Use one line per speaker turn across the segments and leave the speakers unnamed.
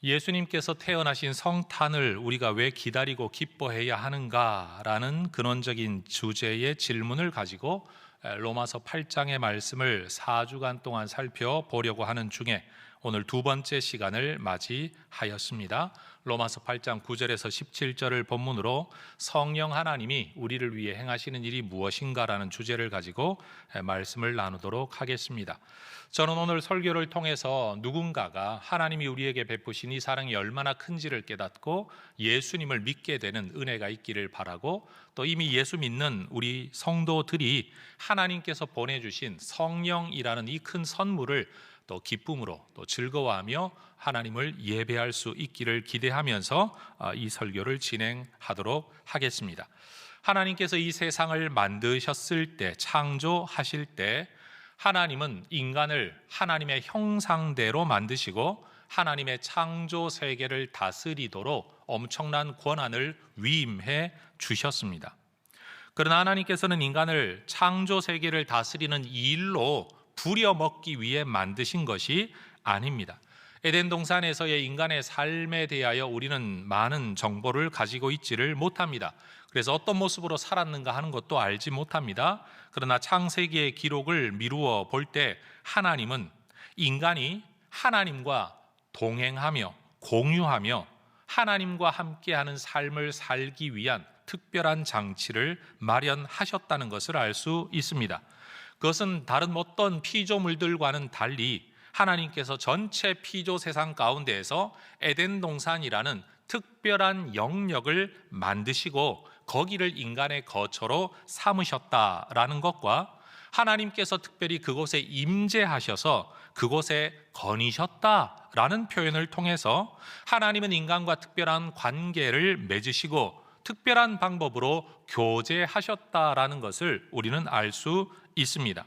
예수님께서 태어나신 성탄을 우리가 왜 기다리고 기뻐해야 하는가라는 근원적인 주제의 질문을 가지고 로마서 8장의 말씀을 4주간 동안 살펴보려고 하는 중에 오늘 두 번째 시간을 맞이하였습니다. 로마서 8장 9절에서 17절을 본문으로 성령 하나님이 우리를 위해 행하시는 일이 무엇인가라는 주제를 가지고 말씀을 나누도록 하겠습니다. 저는 오늘 설교를 통해서 누군가가 하나님이 우리에게 베푸신 이 사랑이 얼마나 큰지를 깨닫고 예수님을 믿게 되는 은혜가 있기를 바라고, 또 이미 예수 믿는 우리 성도들이 하나님께서 보내주신 성령이라는 이 큰 선물을 또 기쁨으로 또 즐거워하며 하나님을 예배할 수 있기를 기대하면서 이 설교를 진행하도록 하겠습니다. 하나님께서 이 세상을 만드셨을 때, 창조하실 때 하나님은 인간을 하나님의 형상대로 만드시고 하나님의 창조 세계를 다스리도록 엄청난 권한을 위임해 주셨습니다. 그러나 하나님께서는 인간을 창조 세계를 다스리는 일로 부려먹기 위해 만드신 것이 아닙니다. 에덴 동산에서의 인간의 삶에 대하여 우리는 많은 정보를 가지고 있지를 못합니다. 그래서 어떤 모습으로 살았는가 하는 것도 알지 못합니다. 그러나 창세기의 기록을 미루어 볼 때 하나님은 인간이 하나님과 동행하며 공유하며 하나님과 함께하는 삶을 살기 위한 특별한 장치를 마련하셨다는 것을 알 수 있습니다. 그것은 다른 어떤 피조물들과는 달리 하나님께서 전체 피조 세상 가운데에서 에덴 동산이라는 특별한 영역을 만드시고 거기를 인간의 거처로 삼으셨다라는 것과, 하나님께서 특별히 그곳에 임재하셔서 그곳에 거니셨다라는 표현을 통해서 하나님은 인간과 특별한 관계를 맺으시고 특별한 방법으로 교제하셨다라는 것을 우리는 알 수 있습니다.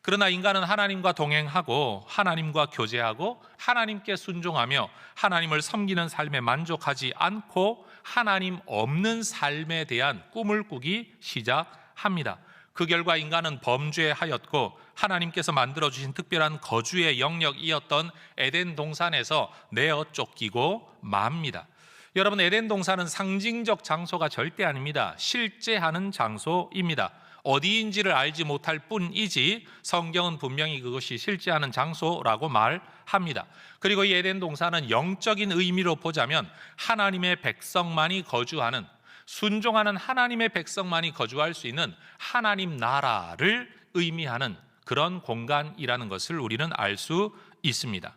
그러나 인간은 하나님과 동행하고 하나님과 교제하고 하나님께 순종하며 하나님을 섬기는 삶에 만족하지 않고 하나님 없는 삶에 대한 꿈을 꾸기 시작합니다. 그 결과 인간은 범죄하였고 하나님께서 만들어주신 특별한 거주의 영역이었던 에덴 동산에서 내어 쫓기고 맙니다. 여러분, 에덴 동산은 상징적 장소가 절대 아닙니다. 실제하는 장소입니다. 어디인지를 알지 못할 뿐이지 성경은 분명히 그것이 실제하는 장소라고 말합니다. 그리고 이 에덴 동산은 영적인 의미로 보자면 하나님의 백성만이 거주하는, 순종하는 하나님의 백성만이 거주할 수 있는 하나님 나라를 의미하는 그런 공간이라는 것을 우리는 알 수 있습니다.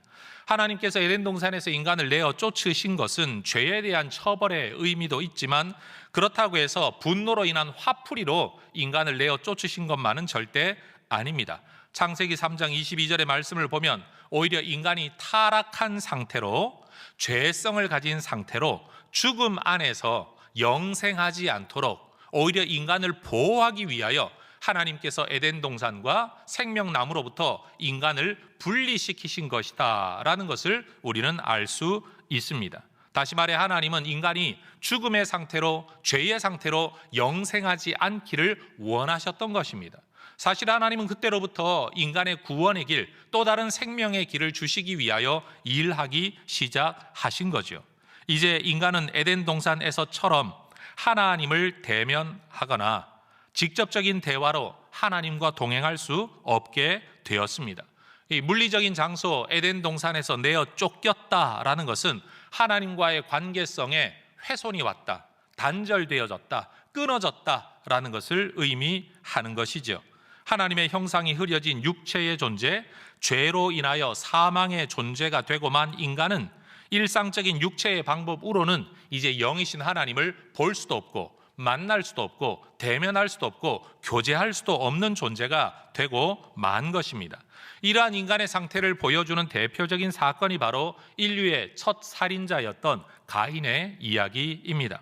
하나님께서 에덴 동산에서 인간을 내어 쫓으신 것은 죄에 대한 처벌의 의미도 있지만, 그렇다고 해서 분노로 인한 화풀이로 인간을 내어 쫓으신 것만은 절대 아닙니다. 창세기 3장 22절의 말씀을 보면 오히려 인간이 타락한 상태로, 죄성을 가진 상태로 죽음 안에서 영생하지 않도록 오히려 인간을 보호하기 위하여 하나님께서 에덴 동산과 생명나무로부터 인간을 분리시키신 것이다 라는 것을 우리는 알 수 있습니다. 다시 말해 하나님은 인간이 죽음의 상태로, 죄의 상태로 영생하지 않기를 원하셨던 것입니다. 사실 하나님은 그때로부터 인간의 구원의 길, 또 다른 생명의 길을 주시기 위하여 일하기 시작하신 거죠. 이제 인간은 에덴 동산에서처럼 하나님을 대면하거나 직접적인 대화로 하나님과 동행할 수 없게 되었습니다. 이 물리적인 장소 에덴 동산에서 내어 쫓겼다라는 것은 하나님과의 관계성에 훼손이 왔다, 단절되어졌다, 끊어졌다라는 것을 의미하는 것이죠. 하나님의 형상이 흐려진 육체의 존재, 죄로 인하여 사망의 존재가 되고만 인간은 일상적인 육체의 방법으로는 이제 영이신 하나님을 볼 수도 없고 만날 수도 없고 대면할 수도 없고 교제할 수도 없는 존재가 되고 만 것입니다. 이러한 인간의 상태를 보여주는 대표적인 사건이 바로 인류의 첫 살인자였던 가인의 이야기입니다.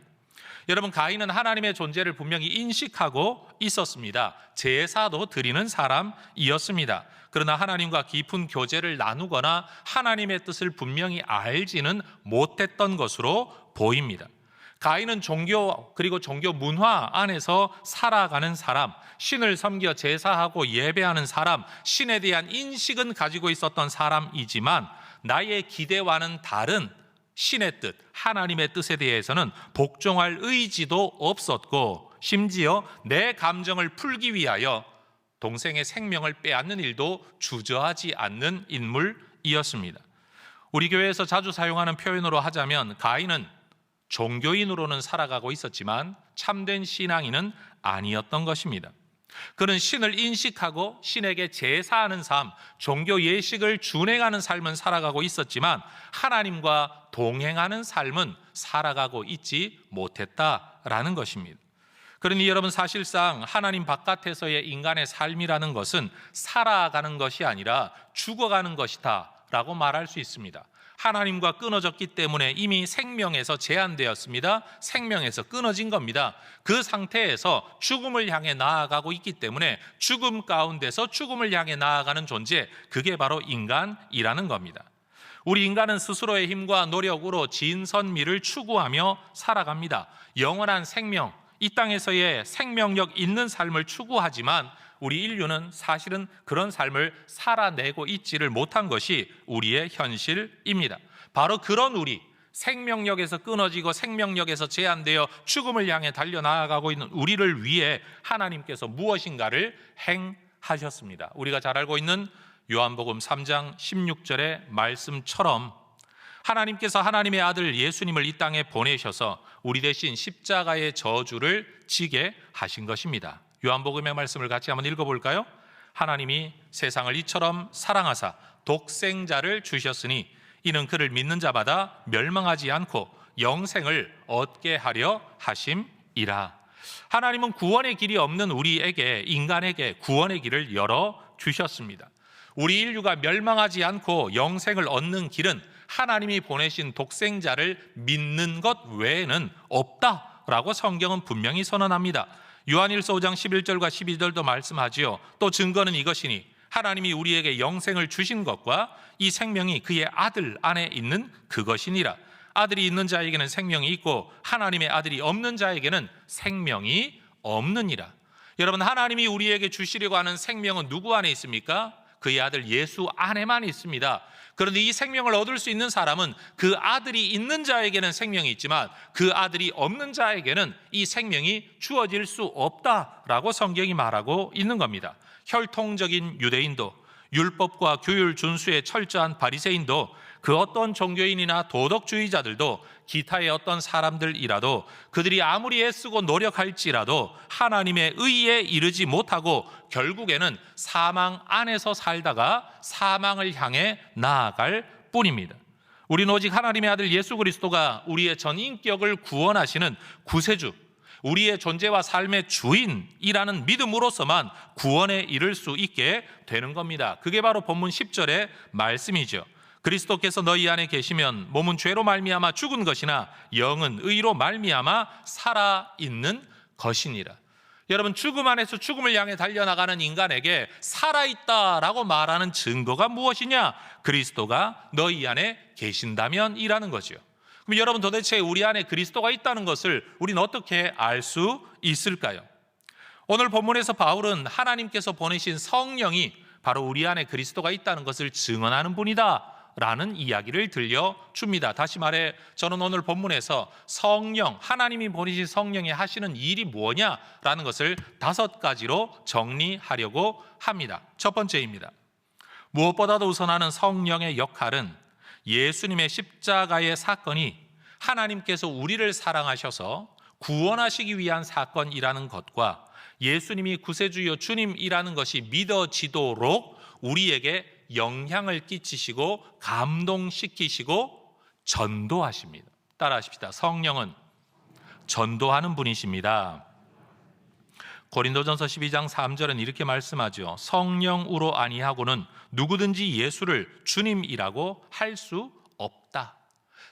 여러분, 가인은 하나님의 존재를 분명히 인식하고 있었습니다. 제사도 드리는 사람이었습니다. 그러나 하나님과 깊은 교제를 나누거나 하나님의 뜻을 분명히 알지는 못했던 것으로 보입니다. 가인은 종교 그리고 종교 문화 안에서 살아가는 사람, 신을 섬겨 제사하고 예배하는 사람, 신에 대한 인식은 가지고 있었던 사람이지만 나의 기대와는 다른 신의 뜻, 하나님의 뜻에 대해서는 복종할 의지도 없었고, 심지어 내 감정을 풀기 위하여 동생의 생명을 빼앗는 일도 주저하지 않는 인물이었습니다. 우리 교회에서 자주 사용하는 표현으로 하자면 가인은 종교인으로는 살아가고 있었지만 참된 신앙인은 아니었던 것입니다. 그는 신을 인식하고 신에게 제사하는 삶, 종교 예식을 준행하는 삶은 살아가고 있었지만 하나님과 동행하는 삶은 살아가고 있지 못했다라는 것입니다. 그러니 여러분, 사실상 하나님 바깥에서의 인간의 삶이라는 것은 살아가는 것이 아니라 죽어가는 것이다 라고 말할 수 있습니다. 하나님과 끊어졌기 때문에 이미 생명에서 제한되었습니다. 생명에서 끊어진 겁니다. 그 상태에서 죽음을 향해 나아가고 있기 때문에 죽음 가운데서 죽음을 향해 나아가는 존재, 그게 바로 인간이라는 겁니다. 우리 인간은 스스로의 힘과 노력으로 진선미를 추구하며 살아갑니다. 영원한 생명, 이 땅에서의 생명력 있는 삶을 추구하지만 우리 인류는 사실은 그런 삶을 살아내고 있지를 못한 것이 우리의 현실입니다. 바로 그런 우리, 생명력에서 끊어지고 생명력에서 제한되어 죽음을 향해 달려나가고 있는 우리를 위해 하나님께서 무엇인가를 행하셨습니다. 우리가 잘 알고 있는 요한복음 3장 16절의 말씀처럼 하나님께서 하나님의 아들 예수님을 이 땅에 보내셔서 우리 대신 십자가의 저주를 지게 하신 것입니다. 요한복음의 말씀을 같이 한번 읽어볼까요? 하나님이 세상을 이처럼 사랑하사 독생자를 주셨으니 이는 그를 믿는 자마다 멸망하지 않고 영생을 얻게 하려 하심이라. 하나님은 구원의 길이 없는 우리에게, 인간에게 구원의 길을 열어주셨습니다. 우리 인류가 멸망하지 않고 영생을 얻는 길은 하나님이 보내신 독생자를 믿는 것 외에는 없다라고 성경은 분명히 선언합니다. 요한일서 5장 11절과 12절도 말씀하지요. 또 증거는 이것이니 하나님이 우리에게 영생을 주신 것과 이 생명이 그의 아들 안에 있는 그것이니라. 아들이 있는 자에게는 생명이 있고 하나님의 아들이 없는 자에게는 생명이 없느니라. 여러분, 하나님이 우리에게 주시려고 하는 생명은 누구 안에 있습니까? 그의 아들 예수 안에만 있습니다. 그런데 이 생명을 얻을 수 있는 사람은 그 아들이 있는 자에게는 생명이 있지만 그 아들이 없는 자에게는 이 생명이 주어질 수 없다라고 성경이 말하고 있는 겁니다. 혈통적인 유대인도, 율법과 규율 준수에 철저한 바리새인도, 그 어떤 종교인이나 도덕주의자들도, 기타의 어떤 사람들이라도 그들이 아무리 애쓰고 노력할지라도 하나님의 의에 이르지 못하고 결국에는 사망 안에서 살다가 사망을 향해 나아갈 뿐입니다. 우리는 오직 하나님의 아들 예수 그리스도가 우리의 전 인격을 구원하시는 구세주, 우리의 존재와 삶의 주인이라는 믿음으로서만 구원에 이를 수 있게 되는 겁니다. 그게 바로 본문 10절의 말씀이죠. 그리스도께서 너희 안에 계시면 몸은 죄로 말미암아 죽은 것이나 영은 의로 말미암아 살아있는 것이니라. 여러분, 죽음 안에서 죽음을 향해 달려나가는 인간에게 살아있다라고 말하는 증거가 무엇이냐? 그리스도가 너희 안에 계신다면 이라는 거죠. 그럼 여러분, 도대체 우리 안에 그리스도가 있다는 것을 우리는 어떻게 알 수 있을까요? 오늘 본문에서 바울은 하나님께서 보내신 성령이 바로 우리 안에 그리스도가 있다는 것을 증언하는 분이다 라는 이야기를 들려줍니다. 다시 말해, 저는 오늘 본문에서 성령, 하나님이 보내신 성령이 하시는 일이 뭐냐라는 것을 5가지로 정리하려고 합니다. 첫 번째입니다. 무엇보다도 우선하는 성령의 역할은 예수님의 십자가의 사건이 하나님께서 우리를 사랑하셔서 구원하시기 위한 사건이라는 것과 예수님이 구세주요 주님이라는 것이 믿어지도록 우리에게 영향을 끼치시고 감동시키시고 전도하십니다. 따라하십시다. 성령은 전도하는 분이십니다. 고린도전서 12장 3절은 이렇게 말씀하죠. 성령으로 아니하고는 누구든지 예수를 주님이라고 할 수 없다.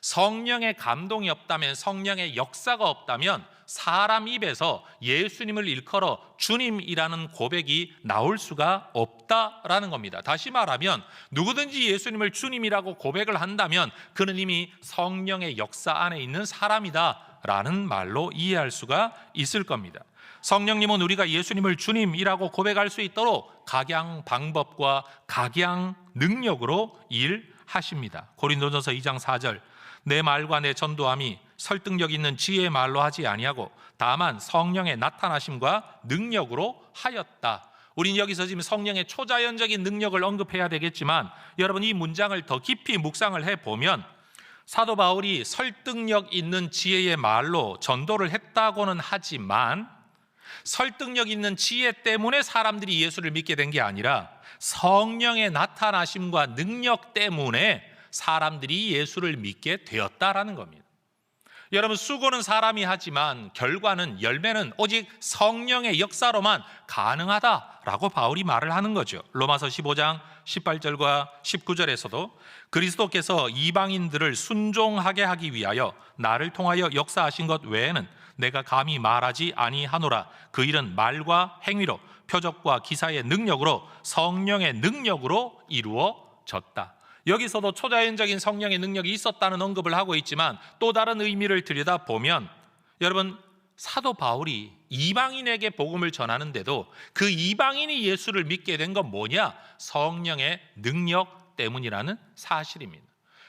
성령의 감동이 없다면, 성령의 역사가 없다면 사람 입에서 예수님을 일컬어 주님이라는 고백이 나올 수가 없다라는 겁니다. 다시 말하면 누구든지 예수님을 주님이라고 고백을 한다면 그는 이미 성령의 역사 안에 있는 사람이다라는 말로 이해할 수가 있을 겁니다. 성령님은 우리가 예수님을 주님이라고 고백할 수 있도록 각양 방법과 각양 능력으로 하십니다. 고린도전서 2장 4절, 내 말과 내 전도함이 설득력 있는 지혜의 말로 하지 아니하고 다만 성령의 나타나심과 능력으로 하였다. 우린 여기서 지금 성령의 초자연적인 능력을 언급해야 되겠지만, 여러분 이 문장을 더 깊이 묵상을 해보면 사도 바울이 설득력 있는 지혜의 말로 전도를 했다고는 하지만, 설득력 있는 지혜 때문에 사람들이 예수를 믿게 된 게 아니라 성령의 나타나심과 능력 때문에 사람들이 예수를 믿게 되었다라는 겁니다. 여러분, 수고는 사람이 하지만 결과는, 열매는 오직 성령의 역사로만 가능하다라고 바울이 말을 하는 거죠. 로마서 15장 18절과 19절에서도 그리스도께서 이방인들을 순종하게 하기 위하여 나를 통하여 역사하신 것 외에는 내가 감히 말하지 아니하노라. 그 일은 말과 행위로, 표적과 기사의 능력으로, 성령의 능력으로 이루어졌다. 여기서도 초자연적인 성령의 능력이 있었다는 언급을 하고 있지만, 또 다른 의미를 들여다보면 여러분, 사도 바울이 이방인에게 복음을 전하는데도 그 이방인이 예수를 믿게 된 건 뭐냐? 성령의 능력 때문이라는 사실입니다.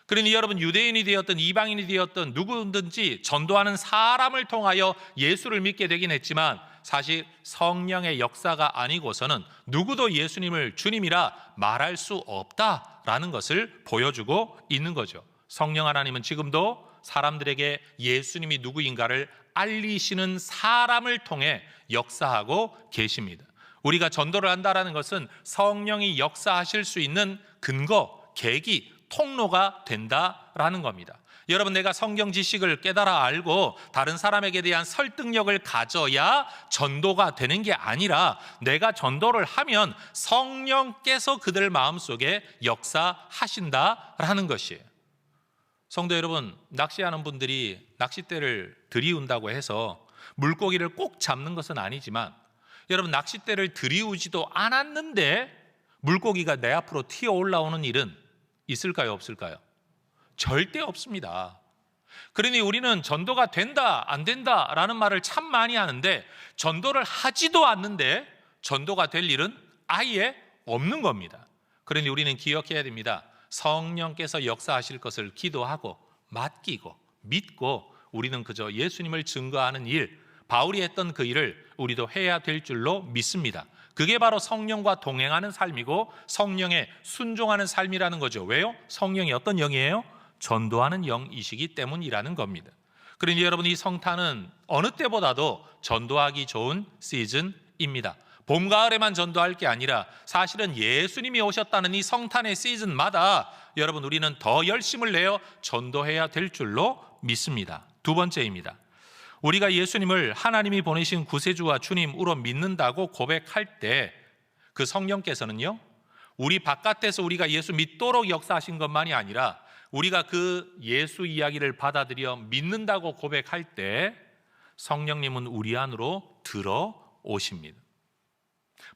그러니 여러분, 유대인이 되었든 이방인이 되었든 누구든지 전도하는 사람을 통하여 예수를 믿게 되긴 했지만, 사실 성령의 역사가 아니고서는 누구도 예수님을 주님이라 말할 수 없다라는 것을 보여주고 있는 거죠. 성령 하나님은 지금도 사람들에게 예수님이 누구인가를 알리시는 사람을 통해 역사하고 계십니다. 우리가 전도를 한다는 것은 성령이 역사하실 수 있는 근거, 계기, 통로가 된다라는 겁니다. 여러분, 내가 성경 지식을 깨달아 알고 다른 사람에게 대한 설득력을 가져야 전도가 되는 게 아니라, 내가 전도를 하면 성령께서 그들 마음속에 역사하신다라는 것이에요. 성도 여러분, 낚시하는 분들이 낚싯대를 들이운다고 해서 물고기를 꼭 잡는 것은 아니지만, 여러분 낚싯대를 들이우지도 않았는데 물고기가 내 앞으로 튀어 올라오는 일은 있을까요, 없을까요? 절대 없습니다. 그러니 우리는 전도가 된다, 안 된다라는 말을 참 많이 하는데, 전도를 하지도 않는데 전도가 될 일은 아예 없는 겁니다. 그러니 우리는 기억해야 됩니다. 성령께서 역사하실 것을 기도하고 맡기고 믿고, 우리는 그저 예수님을 증거하는 일, 바울이 했던 그 일을 우리도 해야 될 줄로 믿습니다. 그게 바로 성령과 동행하는 삶이고 성령에 순종하는 삶이라는 거죠. 왜요? 성령이 어떤 영이에요? 전도하는 영이시기 때문이라는 겁니다. 그러니 여러분, 이 성탄은 어느 때보다도 전도하기 좋은 시즌입니다. 봄, 가을에만 전도할 게 아니라 사실은 예수님이 오셨다는 이 성탄의 시즌마다 여러분, 우리는 더 열심을 내어 전도해야 될 줄로 믿습니다. 두 번째입니다. 우리가 예수님을 하나님이 보내신 구세주와 주님으로 믿는다고 고백할 때 그 성령께서는요, 우리 바깥에서 우리가 예수 믿도록 역사하신 것만이 아니라 우리가 그 예수 이야기를 받아들여 믿는다고 고백할 때 성령님은 우리 안으로 들어오십니다.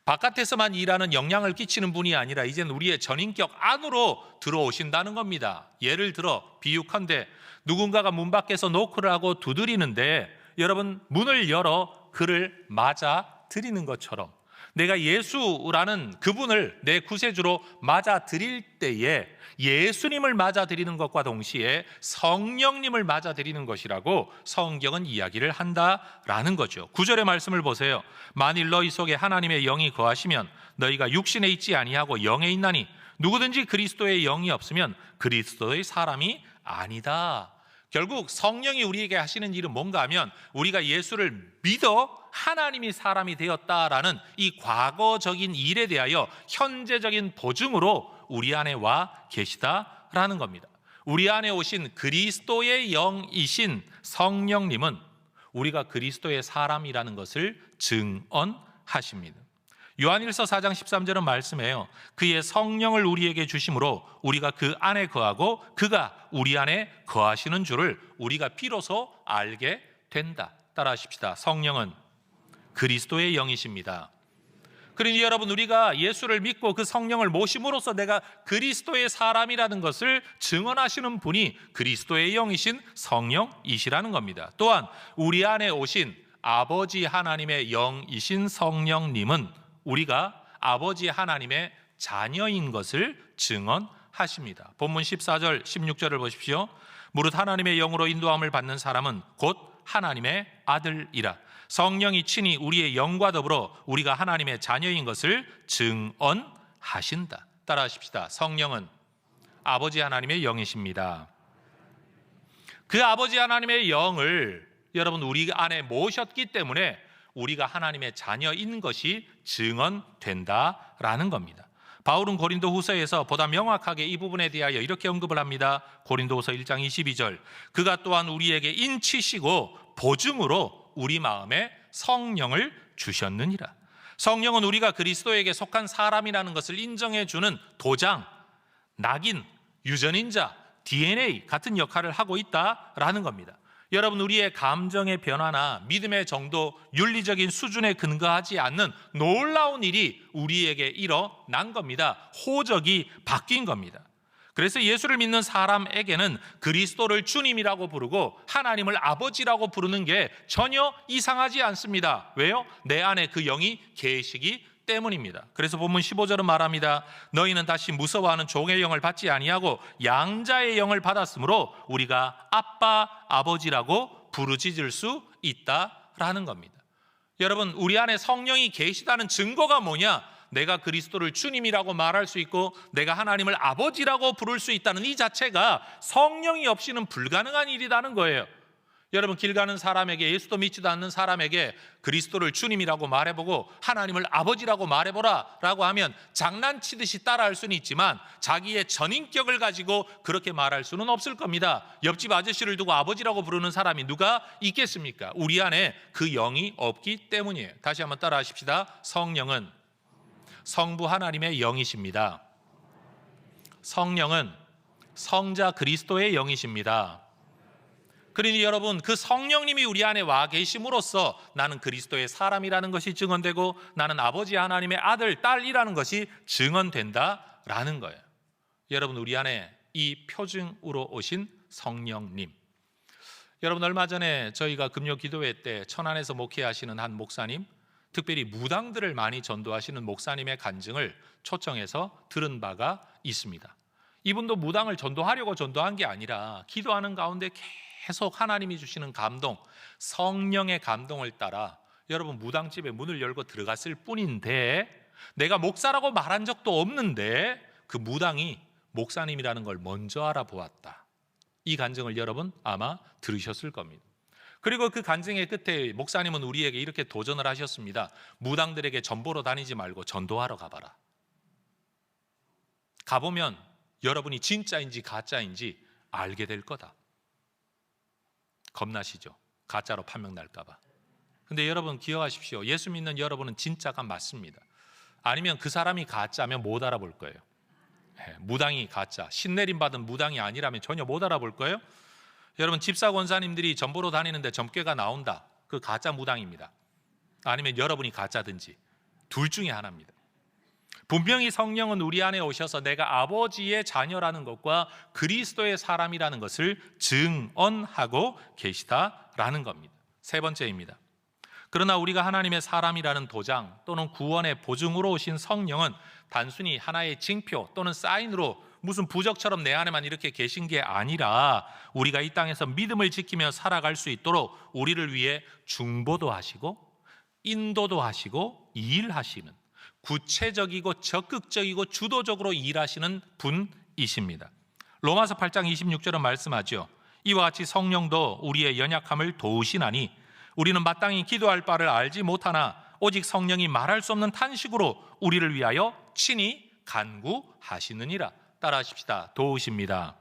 바깥에서만 일하는, 영향을 끼치는 분이 아니라 이제는 우리의 전인격 안으로 들어오신다는 겁니다. 예를 들어 비유컨대 누군가가 문 밖에서 노크를 하고 두드리는데, 여러분 문을 열어 그를 맞아 드리는 것처럼 내가 예수라는 그분을 내 구세주로 맞아 드릴 때에 예수님을 맞아 드리는 것과 동시에 성령님을 맞아 드리는 것이라고 성경은 이야기를 한다라는 거죠. 9절의 말씀을 보세요. 만일 너희 속에 하나님의 영이 거하시면 너희가 육신에 있지 아니하고 영에 있나니 누구든지 그리스도의 영이 없으면 그리스도의 사람이 아니다. 결국 성령이 우리에게 하시는 일은 뭔가 하면, 우리가 예수를 믿어 하나님이 사람이 되었다라는 이 과거적인 일에 대하여 현재적인 보증으로 우리 안에 와 계시다라는 겁니다. 우리 안에 오신 그리스도의 영이신 성령님은 우리가 그리스도의 사람이라는 것을 증언하십니다. 요한일서 4장 13절은 말씀해요. 그의 성령을 우리에게 주심으로 우리가 그 안에 거하고 그가 우리 안에 거하시는 줄을 우리가 비로소 알게 된다. 따라하십시다. 성령은 그리스도의 영이십니다. 그러니 여러분, 우리가 예수를 믿고 그 성령을 모심으로써 내가 그리스도의 사람이라는 것을 증언하시는 분이 그리스도의 영이신 성령이시라는 겁니다. 또한 우리 안에 오신 아버지 하나님의 영이신 성령님은 우리가 아버지 하나님의 자녀인 것을 증언하십니다. 성령하십니다. 본문 14절 16절을 보십시오. 무릇 하나님의 영으로 인도함을 받는 사람은 곧 하나님의 아들이라. 성령이 친히 우리의 영과 더불어 우리가 하나님의 자녀인 것을 증언하신다. 따라하십시다. 성령은 아버지 하나님의 영이십니다. 그 아버지 하나님의 영을 여러분 우리 안에 모셨기 때문에 우리가 하나님의 자녀인 것이 증언된다라는 겁니다. 바울은 고린도후서에서 보다 명확하게 이 부분에 대하여 이렇게 언급을 합니다. 고린도후서 1장 22절. 그가 또한 우리에게 인치시고 보증으로 우리 마음에 성령을 주셨느니라. 성령은 우리가 그리스도에게 속한 사람이라는 것을 인정해 주는 도장, 낙인, 유전인자, DNA 같은 역할을 하고 있다라는 겁니다. 여러분, 우리의 감정의 변화나 믿음의 정도, 윤리적인 수준에 근거하지 않는 놀라운 일이 우리에게 일어난 겁니다. 호적이 바뀐 겁니다. 그래서 예수를 믿는 사람에게는 그리스도를 주님이라고 부르고 하나님을 아버지라고 부르는 게 전혀 이상하지 않습니다. 왜요? 내 안에 그 영이 계시기 때문입니다. 그래서 본문 15절은 말합니다. 너희는 다시 무서워하는 종의 영을 받지 아니하고 양자의 영을 받았으므로 우리가 아빠, 아버지라고 부르짖을 수 있다라는 겁니다. 여러분, 우리 안에 성령이 계시다는 증거가 뭐냐? 내가 그리스도를 주님이라고 말할 수 있고 내가 하나님을 아버지라고 부를 수 있다는 이 자체가 성령이 없이는 불가능한 일이라는 거예요. 여러분, 길 가는 사람에게, 예수도 믿지도 않는 사람에게 그리스도를 주님이라고 말해보고 하나님을 아버지라고 말해보라 라고 하면 장난치듯이 따라할 수는 있지만 자기의 전인격을 가지고 그렇게 말할 수는 없을 겁니다. 옆집 아저씨를 두고 아버지라고 부르는 사람이 누가 있겠습니까? 우리 안에 그 영이 없기 때문이에요. 다시 한번 따라 하십시다. 성령은 성부 하나님의 영이십니다. 성령은 성자 그리스도의 영이십니다. 그러니 여러분, 그 성령님이 우리 안에 와 계심으로써 나는 그리스도의 사람이라는 것이 증언되고 나는 아버지 하나님의 아들, 딸이라는 것이 증언된다라는 거예요. 여러분, 우리 안에 이 표징으로 오신 성령님. 여러분, 얼마 전에 저희가 금요 기도회 때 천안에서 목회하시는 한 목사님, 특별히 무당들을 많이 전도하시는 목사님의 간증을 초청해서 들은 바가 있습니다. 이분도 무당을 전도하려고 전도한 게 아니라 기도하는 가운데 계속 하나님이 주시는 감동, 성령의 감동을 따라 여러분 무당집에 문을 열고 들어갔을 뿐인데 내가 목사라고 말한 적도 없는데 그 무당이 목사님이라는 걸 먼저 알아보았다. 이 간증을 여러분 아마 들으셨을 겁니다. 그리고 그 간증의 끝에 목사님은 우리에게 이렇게 도전을 하셨습니다. 무당들에게 전보로 다니지 말고 전도하러 가봐라. 가보면 여러분이 진짜인지 가짜인지 알게 될 거다. 겁나시죠? 가짜로 판명 날까 봐. 근데 여러분 기억하십시오. 예수 믿는 여러분은 진짜가 맞습니다. 아니면 그 사람이 가짜면 못 알아볼 거예요. 무당이 가짜, 신내림 받은 무당이 아니라면 전혀 못 알아볼 거예요. 여러분, 집사 권사님들이 전보로 다니는데 점괘가 나온다. 그 가짜 무당입니다. 아니면 여러분이 가짜든지 둘 중에 하나입니다. 분명히 성령은 우리 안에 오셔서 내가 아버지의 자녀라는 것과 그리스도의 사람이라는 것을 증언하고 계시다라는 겁니다. 세 번째입니다. 그러나 우리가 하나님의 사람이라는 도장 또는 구원의 보증으로 오신 성령은 단순히 하나의 징표 또는 사인으로 무슨 부적처럼 내 안에만 이렇게 계신 게 아니라 우리가 이 땅에서 믿음을 지키며 살아갈 수 있도록 우리를 위해 중보도 하시고 인도도 하시고 일하시는 구체적이고 적극적이고 주도적으로 일하시는 분이십니다. 로마서 8장 26절은 말씀하죠. 이와 같이 성령도 우리의 연약함을 도우시나니 우리는 마땅히 기도할 바를 알지 못하나 오직 성령이 말할 수 없는 탄식으로 우리를 위하여 친히 간구하시느니라. 따라하십시다. 도우십니다.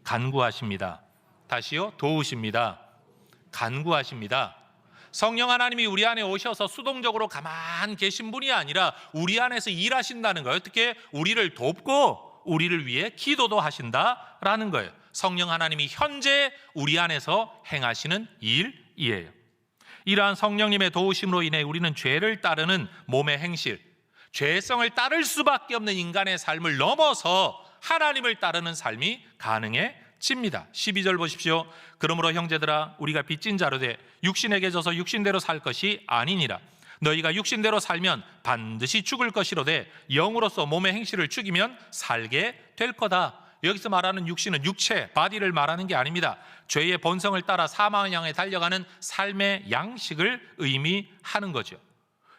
간구하십니다. 다시요. 도우십니다. 간구하십니다. 성령 하나님이 우리 안에 오셔서 수동적으로 가만 계신 분이 아니라 우리 안에서 일하신다는 거예요. 어떻게? 우리를 돕고 우리를 위해 기도도 하신다라는 거예요. 성령 하나님이 현재 우리 안에서 행하시는 일이에요. 이러한 성령님의 도우심으로 인해 우리는 죄를 따르는 몸의 행실, 죄성을 따를 수밖에 없는 인간의 삶을 넘어서 하나님을 따르는 삶이 가능해집니다. 12절 보십시오. 그러므로 형제들아 우리가 빚진 자로 돼 육신에게 져서 육신대로 살 것이 아니니라. 너희가 육신대로 살면 반드시 죽을 것이로되 영으로서 몸의 행실을 죽이면 살게 될 거다. 여기서 말하는 육신은 육체, 바디를 말하는 게 아닙니다. 죄의 본성을 따라 사망을 향해 달려가는 삶의 양식을 의미하는 거죠.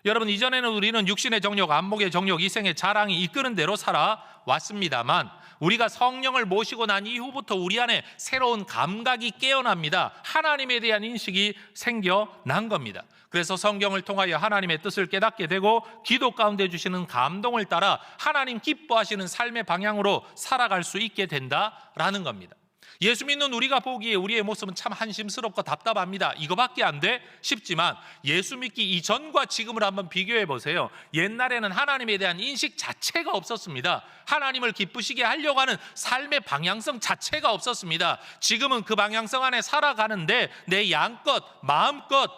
여러분, 이전에는 우리는 육신의 정욕, 안목의 정욕, 이생의 자랑이 이끄는 대로 살아왔습니다만 우리가 성령을 모시고 난 이후부터 우리 안에 새로운 감각이 깨어납니다. 하나님에 대한 인식이 생겨난 겁니다. 그래서 성경을 통하여 하나님의 뜻을 깨닫게 되고 기도 가운데 주시는 감동을 따라 하나님 기뻐하시는 삶의 방향으로 살아갈 수 있게 된다라는 겁니다. 예수 믿는 우리가 보기에 우리의 모습은 참 한심스럽고 답답합니다. 이거밖에 안 돼? 싶지만 예수 믿기 이전과 지금을 한번 비교해 보세요. 옛날에는 하나님에 대한 인식 자체가 없었습니다. 하나님을 기쁘시게 하려고 하는 삶의 방향성 자체가 없었습니다. 지금은 그 방향성 안에 살아가는데 내 양껏 마음껏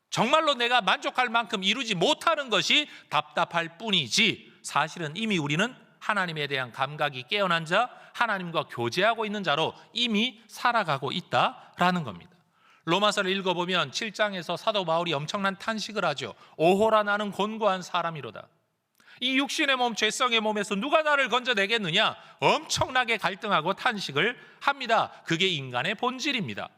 정말로 내가 만족할 만큼 이루지 못하는 것이 답답할 뿐이지, 사실은 이미 우리는 하나님에 대한 감각이 깨어난 자, 하나님과 교제하고 있는 자로 이미 살아가고 있다라는 겁니다. 로마서를 읽어보면 7장에서 사도 바울이 엄청난 탄식을 하죠. 오호라 나는 곤고한 사람이로다. 이 육신의 몸, 죄성의 몸에서 누가 나를 건져내겠느냐, 엄청나게 갈등하고 탄식을 합니다. 그게 인간의 본질입니다.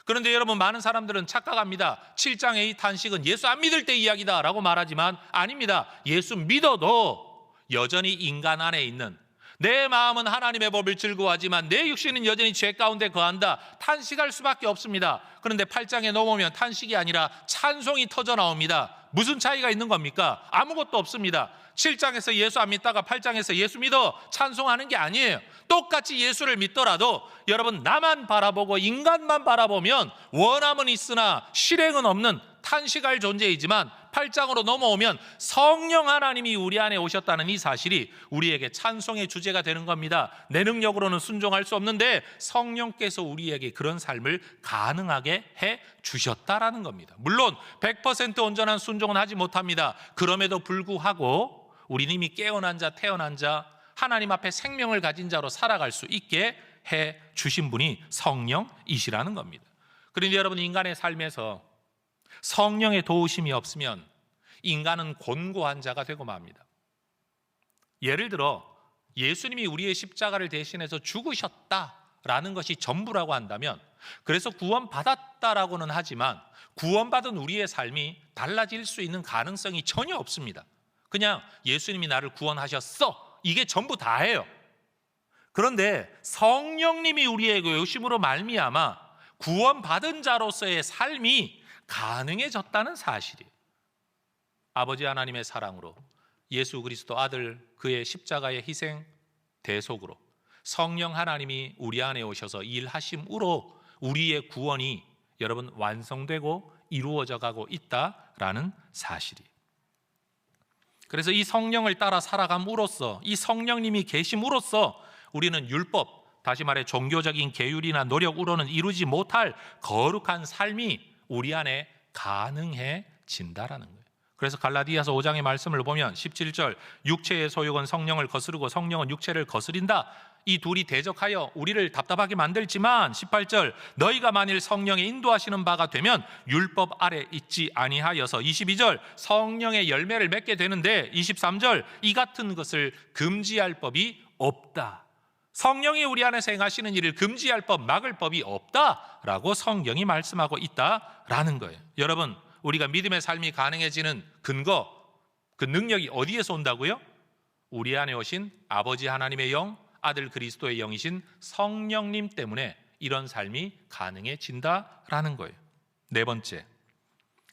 그런데 여러분, 많은 사람들은 착각합니다. 7장의 이 탄식은 예수 안 믿을 때 이야기다 라고 말하지만 아닙니다. 예수 믿어도 여전히 인간 안에 있는, 내 마음은 하나님의 법을 즐거워하지만 내 육신은 여전히 죄 가운데 거한다, 탄식할 수밖에 없습니다. 그런데 8장에 넘어오면 탄식이 아니라 찬송이 터져 나옵니다. 무슨 차이가 있는 겁니까? 아무것도 없습니다. 7장에서 예수 안 믿다가 8장에서 예수 믿어 찬송하는 게 아니에요. 똑같이 예수를 믿더라도 여러분, 나만 바라보고 인간만 바라보면 원함은 있으나 실행은 없는 탄식할 존재이지만 8장으로 넘어오면 성령 하나님이 우리 안에 오셨다는 이 사실이 우리에게 찬송의 주제가 되는 겁니다. 내 능력으로는 순종할 수 없는데 성령께서 우리에게 그런 삶을 가능하게 해 주셨다라는 겁니다. 물론 100% 온전한 순종은 하지 못합니다. 그럼에도 불구하고 우리는 이미 깨어난 자, 태어난 자, 하나님 앞에 생명을 가진 자로 살아갈 수 있게 해 주신 분이 성령이시라는 겁니다. 그런데 여러분, 인간의 삶에서 성령의 도우심이 없으면 인간은 곤고한 자가 되고 맙니다. 예를 들어 예수님이 우리의 십자가를 대신해서 죽으셨다라는 것이 전부라고 한다면, 그래서 구원받았다라고는 하지만 구원받은 우리의 삶이 달라질 수 있는 가능성이 전혀 없습니다. 그냥 예수님이 나를 구원하셨어, 이게 전부 다예요. 그런데 성령님이 우리에게 오심으로 말미암아 구원받은 자로서의 삶이 가능해졌다는 사실이에요. 아버지 하나님의 사랑으로 예수 그리스도 아들 그의 십자가의 희생 대속으로 성령 하나님이 우리 안에 오셔서 일하심으로 우리의 구원이 여러분 완성되고 이루어져 가고 있다라는 사실이에요. 그래서 이 성령을 따라 살아감으로써, 이 성령님이 계심으로써 우리는 율법, 다시 말해 종교적인 계율이나 노력으로는 이루지 못할 거룩한 삶이 우리 안에 가능해진다라는 거예요. 그래서 갈라디아서 5장의 말씀을 보면 17절, 육체의 소욕은 성령을 거스르고 성령은 육체를 거스린다. 이 둘이 대적하여 우리를 답답하게 만들지만 18절, 너희가 만일 성령의 인도하시는 바가 되면 율법 아래 있지 아니하여서 22절, 성령의 열매를 맺게 되는데 23절, 이 같은 것을 금지할 법이 없다. 성령이 우리 안에서 행하시는 일을 금지할 법, 막을 법이 없다라고 성경이 말씀하고 있다라는 거예요. 여러분, 우리가 믿음의 삶이 가능해지는 근거, 그 능력이 어디에서 온다고요? 우리 안에 오신 아버지 하나님의 영, 아들 그리스도의 영이신 성령님 때문에 이런 삶이 가능해진다라는 거예요. 네 번째,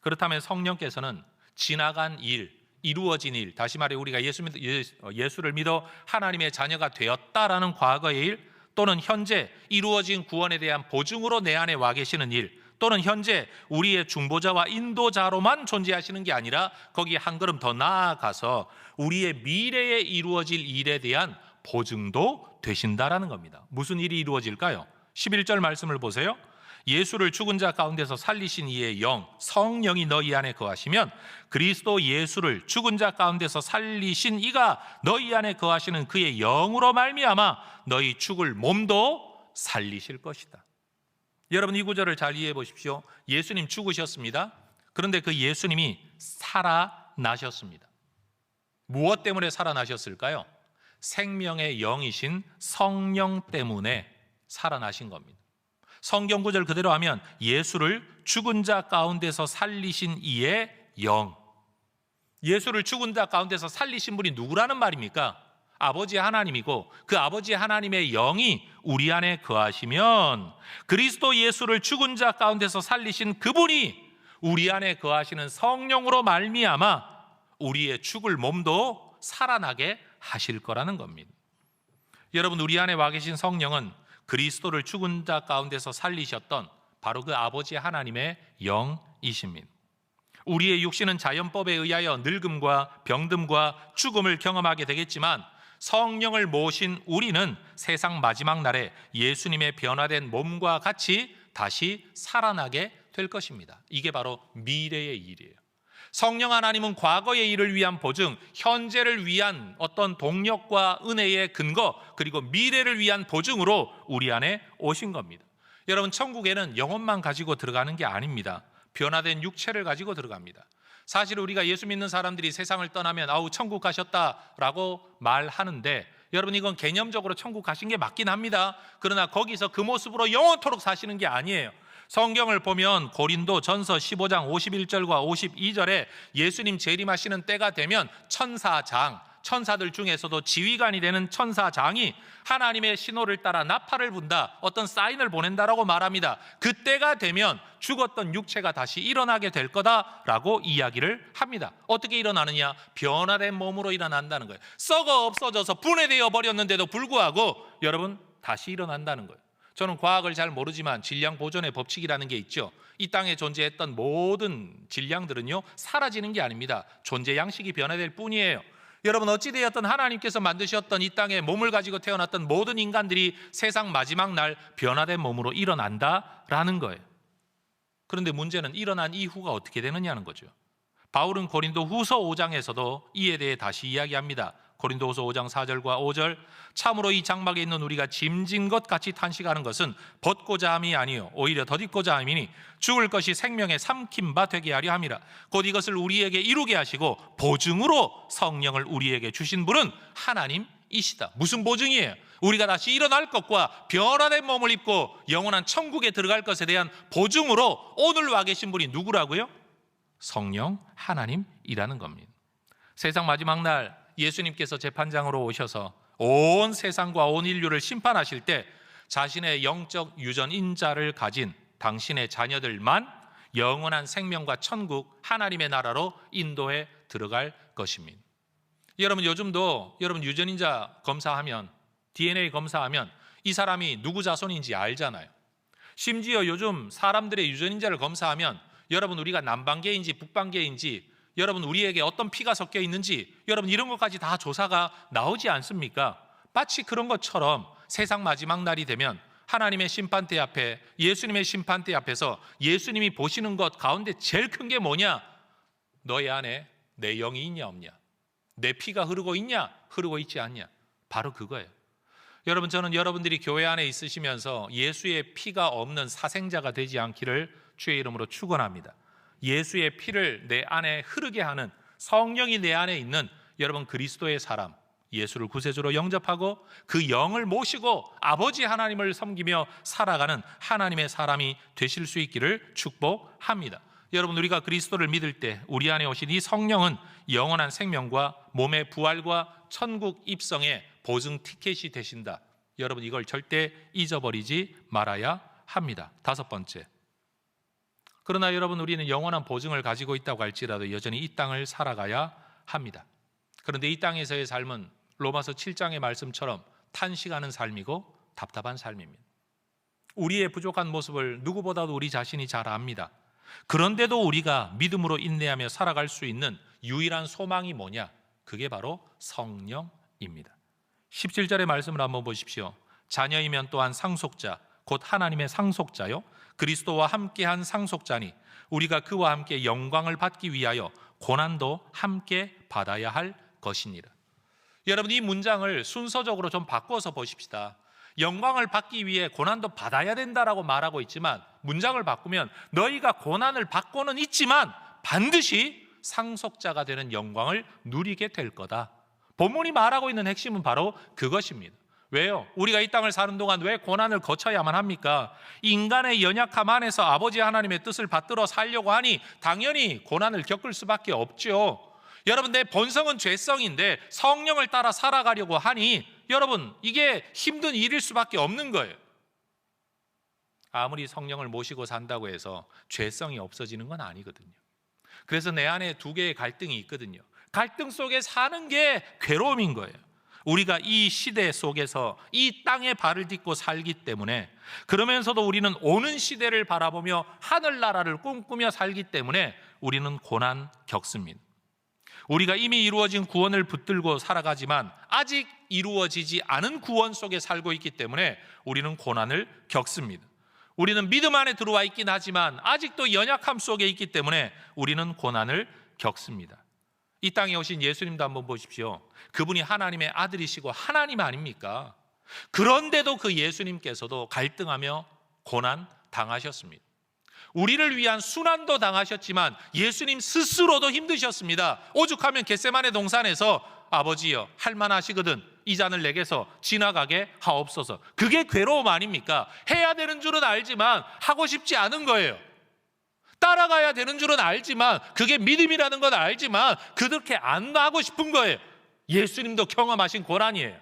그렇다면 성령께서는 지나간 일, 이루어진 일, 다시 말해 우리가 예수를 믿어 하나님의 자녀가 되었다라는 과거의 일, 또는 현재 이루어진 구원에 대한 보증으로 내 안에 와 계시는 일, 또는 현재 우리의 중보자와 인도자로만 존재하시는 게 아니라 거기에 한 걸음 더 나아가서 우리의 미래에 이루어질 일에 대한 보증도 되신다라는 겁니다. 무슨 일이 이루어질까요? 11절 말씀을 보세요. 예수를 죽은 자 가운데서 살리신 이의 영, 성령이 너희 안에 거하시면 그리스도 예수를 죽은 자 가운데서 살리신 이가 너희 안에 거하시는 그의 영으로 말미암아 너희 죽을 몸도 살리실 것이다. 여러분, 이 구절을 잘 이해해 보십시오. 예수님 죽으셨습니다. 그런데 그 예수님이 살아나셨습니다. 무엇 때문에 살아나셨을까요? 생명의 영이신 성령 때문에 살아나신 겁니다. 성경 구절 그대로 하면 예수를 죽은 자 가운데서 살리신 이의 영. 예수를 죽은 자 가운데서 살리신 분이 누구라는 말입니까? 아버지 하나님이고 그 아버지 하나님의 영이 우리 안에 거하시면 그리스도 예수를 죽은 자 가운데서 살리신 그분이 우리 안에 거하시는 성령으로 말미암아 우리의 죽을 몸도 살아나게 하실 거라는 겁니다. 여러분, 우리 안에 와 계신 성령은 그리스도를 죽은 자 가운데서 살리셨던 바로 그 아버지 하나님의 영이십니다. 우리의 육신은 자연법에 의하여 늙음과 병듦과 죽음을 경험하게 되겠지만 성령을 모신 우리는 세상 마지막 날에 예수님의 변화된 몸과 같이 다시 살아나게 될 것입니다. 이게 바로 미래의 일이에요. 성령 하나님은 과거의 일을 위한 보증, 현재를 위한 어떤 동력과 은혜의 근거, 그리고 미래를 위한 보증으로 우리 안에 오신 겁니다. 여러분, 천국에는 영혼만 가지고 들어가는 게 아닙니다. 변화된 육체를 가지고 들어갑니다. 사실 우리가 예수 믿는 사람들이 세상을 떠나면 아우 천국 가셨다라고 말하는데 여러분, 이건 개념적으로 천국 가신 게 맞긴 합니다. 그러나 거기서 그 모습으로 영원토록 사시는 게 아니에요. 성경을 보면 고린도 전서 15장 51절과 52절에 예수님 재림하시는 때가 되면 천사들 중에서도 지휘관이 되는 천사장이 하나님의 신호를 따라 나팔을 분다, 어떤 사인을 보낸다라고 말합니다. 그때가 되면 죽었던 육체가 다시 일어나게 될 거다라고 이야기를 합니다. 어떻게 일어나느냐? 변화된 몸으로 일어난다는 거예요. 썩어 없어져서 분해되어 버렸는데도 불구하고 여러분 다시 일어난다는 거예요. 저는 과학을 잘 모르지만 질량 보존의 법칙이라는 게 있죠. 이 땅에 존재했던 모든 질량들은요 사라지는 게 아닙니다. 존재 양식이 변화될 뿐이에요. 여러분, 어찌되었든 하나님께서 만드셨던 이 땅에 몸을 가지고 태어났던 모든 인간들이 세상 마지막 날 변화된 몸으로 일어난다라는 거예요. 그런데 문제는 일어난 이후가 어떻게 되느냐는 거죠. 바울은 고린도 후서 5장에서도 이에 대해 다시 이야기합니다. 고린도후서 5장 4절과 5절, 참으로 이 장막에 있는 우리가 짐진 것 같이 탄식하는 것은 벗고자 함이 아니요 오히려 덧입고자 함이니 죽을 것이 생명에 삼킨 바 되게 하려 함이라. 곧 이것을 우리에게 이루게 하시고 보증으로 성령을 우리에게 주신 분은 하나님이시다. 무슨 보증이에요? 우리가 다시 일어날 것과 변화된 몸을 입고 영원한 천국에 들어갈 것에 대한 보증으로 오늘 와 계신 분이 누구라고요? 성령 하나님이라는 겁니다. 세상 마지막 날 예수님께서 재판장으로 오셔서 온 세상과 온 인류를 심판하실 때 자신의 영적 유전인자를 가진 당신의 자녀들만 영원한 생명과 천국 하나님의 나라로 인도해 들어갈 것입니다. 여러분, 요즘도 여러분 유전인자 검사하면, DNA 검사하면 이 사람이 누구 자손인지 알잖아요. 심지어 요즘 사람들의 유전인자를 검사하면 여러분 우리가 남방계인지 북방계인지, 여러분 우리에게 어떤 피가 섞여 있는지, 여러분 이런 것까지 다 조사가 나오지 않습니까? 마치 그런 것처럼 세상 마지막 날이 되면 하나님의 심판대 앞에, 예수님의 심판대 앞에서 예수님이 보시는 것 가운데 제일 큰 게 뭐냐? 너의 안에 내 영이 있냐 없냐? 내 피가 흐르고 있냐 흐르고 있지 않냐? 바로 그거예요. 여러분, 저는 여러분들이 교회 안에 있으시면서 예수의 피가 없는 사생자가 되지 않기를 주의 이름으로 축원합니다. 예수의 피를 내 안에 흐르게 하는, 성령이 내 안에 있는 여러분 그리스도의 사람, 예수를 구세주로 영접하고 그 영을 모시고 아버지 하나님을 섬기며 살아가는 하나님의 사람이 되실 수 있기를 축복합니다. 여러분, 우리가 그리스도를 믿을 때 우리 안에 오신 이 성령은 영원한 생명과 몸의 부활과 천국 입성의 보증 티켓이 되신다. 여러분, 이걸 절대 잊어버리지 말아야 합니다. 다섯 번째, 그러나 여러분 우리는 영원한 보증을 가지고 있다고 할지라도 여전히 이 땅을 살아가야 합니다. 그런데 이 땅에서의 삶은 로마서 7장의 말씀처럼 탄식하는 삶이고 답답한 삶입니다. 우리의 부족한 모습을 누구보다도 우리 자신이 잘 압니다. 그런데도 우리가 믿음으로 인내하며 살아갈 수 있는 유일한 소망이 뭐냐? 그게 바로 성령입니다. 17절의 말씀을 한번 보십시오. 자녀이면 또한 상속자, 곧 하나님의 상속자요 그리스도와 함께한 상속자니 우리가 그와 함께 영광을 받기 위하여 고난도 함께 받아야 할 것이니라. 여러분, 이 문장을 순서적으로 좀 바꿔서 보십시다. 영광을 받기 위해 고난도 받아야 된다라고 말하고 있지만 문장을 바꾸면 너희가 고난을 받고는 있지만 반드시 상속자가 되는 영광을 누리게 될 거다. 본문이 말하고 있는 핵심은 바로 그것입니다. 왜요? 우리가 이 땅을 사는 동안 왜 고난을 거쳐야만 합니까? 인간의 연약함 안에서 아버지 하나님의 뜻을 받들어 살려고 하니 당연히 고난을 겪을 수밖에 없죠. 여러분, 내 본성은 죄성인데 성령을 따라 살아가려고 하니 여러분, 이게 힘든 일일 수밖에 없는 거예요. 아무리 성령을 모시고 산다고 해서 죄성이 없어지는 건 아니거든요. 그래서 내 안에 두 개의 갈등이 있거든요. 갈등 속에 사는 게 괴로움인 거예요. 우리가 이 시대 속에서 이 땅에 발을 딛고 살기 때문에, 그러면서도 우리는 오는 시대를 바라보며 하늘나라를 꿈꾸며 살기 때문에 우리는 고난 겪습니다. 우리가 이미 이루어진 구원을 붙들고 살아가지만 아직 이루어지지 않은 구원 속에 살고 있기 때문에 우리는 고난을 겪습니다. 우리는 믿음 안에 들어와 있긴 하지만 아직도 연약함 속에 있기 때문에 우리는 고난을 겪습니다. 이 땅에 오신 예수님도 한번 보십시오. 그분이 하나님의 아들이시고 하나님 아닙니까? 그런데도 그 예수님께서도 갈등하며 고난 당하셨습니다. 우리를 위한 순환도 당하셨지만 예수님 스스로도 힘드셨습니다. 오죽하면 겟세마네 동산에서 아버지여 할만하시거든 이 잔을 내게서 지나가게 하옵소서. 그게 괴로움 아닙니까? 해야 되는 줄은 알지만 하고 싶지 않은 거예요. 따라가야 되는 줄은 알지만, 그게 믿음이라는 건 알지만 그렇게 안 하고 싶은 거예요. 예수님도 경험하신 고난이에요.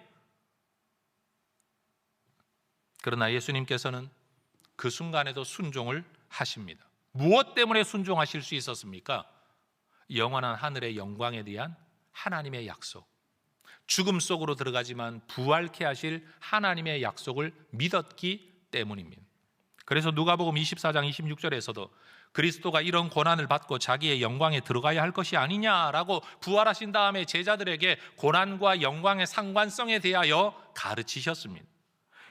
그러나 예수님께서는 그 순간에도 순종을 하십니다. 무엇 때문에 순종하실 수 있었습니까? 영원한 하늘의 영광에 대한 하나님의 약속, 죽음 속으로 들어가지만 부활케 하실 하나님의 약속을 믿었기 때문입니다. 그래서 누가복음 24장 26절에서도 그리스도가 이런 고난을 받고 자기의 영광에 들어가야 할 것이 아니냐라고 부활하신 다음에 제자들에게 고난과 영광의 상관성에 대하여 가르치셨습니다.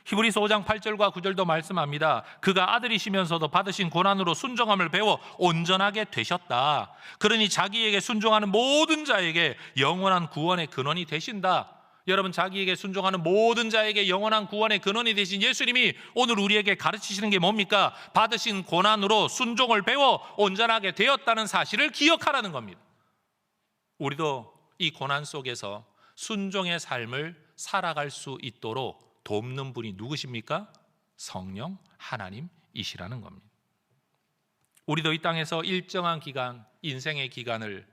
히브리서 5장 8절과 9절도 말씀합니다. 그가 아들이시면서도 받으신 고난으로 순종함을 배워 온전하게 되셨다. 그러니 자기에게 순종하는 모든 자에게 영원한 구원의 근원이 되신다. 여러분, 자기에게 순종하는 모든 자에게 영원한 구원의 근원이 되신 예수님이 오늘 우리에게 가르치시는 게 뭡니까? 받으신 고난으로 순종을 배워 온전하게 되었다는 사실을 기억하라는 겁니다. 우리도 이 고난 속에서 순종의 삶을 살아갈 수 있도록 돕는 분이 누구십니까? 성령 하나님이시라는 겁니다. 우리도 이 땅에서 일정한 기간, 인생의 기간을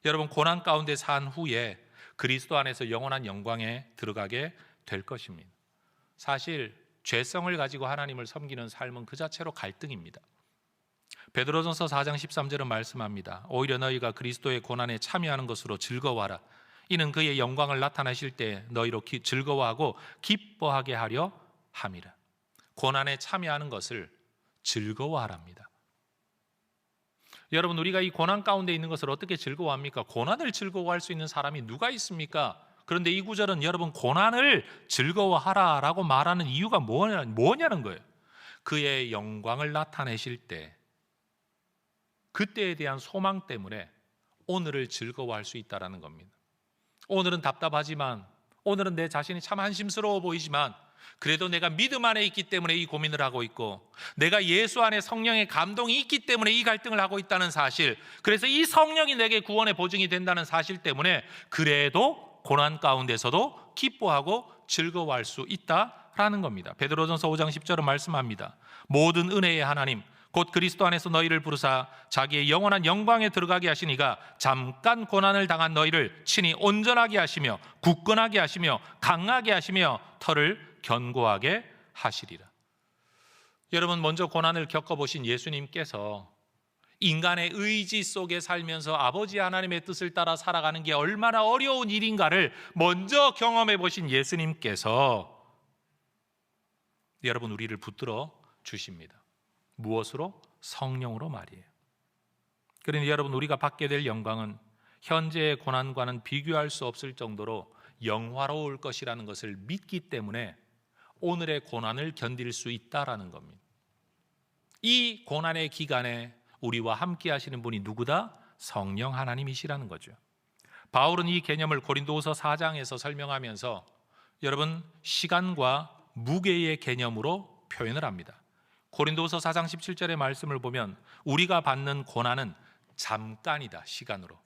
여러분 고난 가운데 산 후에 그리스도 안에서 영원한 영광에 들어가게 될 것입니다. 사실 죄성을 가지고 하나님을 섬기는 삶은 그 자체로 갈등입니다. 베드로전서 4장 13절은 말씀합니다. 오히려 너희가 그리스도의 고난에 참여하는 것으로 즐거워하라. 이는 그의 영광을 나타내실 때 너희로 즐거워하고 기뻐하게 하려 함이라. 고난에 참여하는 것을 즐거워하랍니다. 여러분, 우리가 이 고난 가운데 있는 것을 어떻게 즐거워합니까? 고난을 즐거워할 수 있는 사람이 누가 있습니까? 그런데 이 구절은 여러분 고난을 즐거워하라라고 말하는 이유가 뭐냐는 거예요. 그의 영광을 나타내실 때 그때에 대한 소망 때문에 오늘을 즐거워할 수 있다는 겁니다. 오늘은 답답하지만, 오늘은 내 자신이 참 한심스러워 보이지만 그래도 내가 믿음 안에 있기 때문에 이 고민을 하고 있고, 내가 예수 안에 성령의 감동이 있기 때문에 이 갈등을 하고 있다는 사실, 그래서 이 성령이 내게 구원의 보증이 된다는 사실 때문에 그래도 고난 가운데서도 기뻐하고 즐거워할 수 있다라는 겁니다. 베드로전서 5장 10절은 말씀합니다. 모든 은혜의 하나님 곧 그리스도 안에서 너희를 부르사 자기의 영원한 영광에 들어가게 하시니가 잠깐 고난을 당한 너희를 친히 온전하게 하시며 굳건하게 하시며 강하게 하시며 터를 견고하게 하시리라. 여러분, 먼저 고난을 겪어보신 예수님께서 인간의 의지 속에 살면서 아버지 하나님의 뜻을 따라 살아가는 게 얼마나 어려운 일인가를 먼저 경험해 보신 예수님께서 여러분 우리를 붙들어 주십니다. 무엇으로? 성령으로 말이에요. 그러니 여러분, 우리가 받게 될 영광은 현재의 고난과는 비교할 수 없을 정도로 영화로울 것이라는 것을 믿기 때문에 오늘의 고난을 견딜 수 있다라는 겁니다. 이 고난의 기간에 우리와 함께 하시는 분이 누구다? 성령 하나님이시라는 거죠. 바울은 이 개념을 고린도후서 4장에서 설명하면서 여러분, 시간과 무게의 개념으로 표현을 합니다. 고린도후서 4장 17절의 말씀을 보면 우리가 받는 고난은 잠깐이다, 시간으로.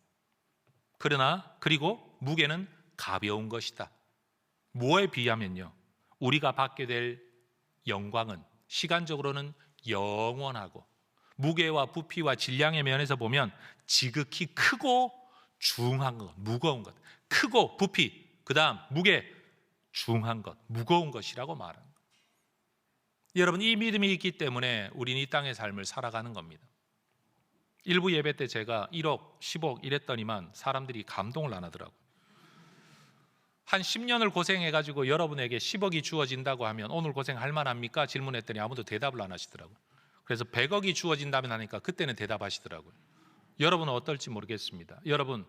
그리고 무게는 가벼운 것이다. 뭐에 비하면요, 우리가 받게 될 영광은 시간적으로는 영원하고, 무게와 부피와 질량의 면에서 보면 지극히 크고 중한 것, 무거운 것, 크고 부피, 그 다음 무게, 중한 것, 무거운 것이라고 말합니다. 여러분, 이 믿음이 있기 때문에 우리는 이 땅의 삶을 살아가는 겁니다. 일부 예배 때 제가 1억, 10억 이랬더니만 사람들이 감동을 안 하더라고요. 한 10년을 고생해가지고 여러분에게 10억이 주어진다고 하면 오늘 고생할 만합니까? 질문했더니 아무도 대답을 안 하시더라고요. 그래서 100억이 주어진다면 하니까 그때는 대답하시더라고요. 여러분은 어떨지 모르겠습니다. 여러분,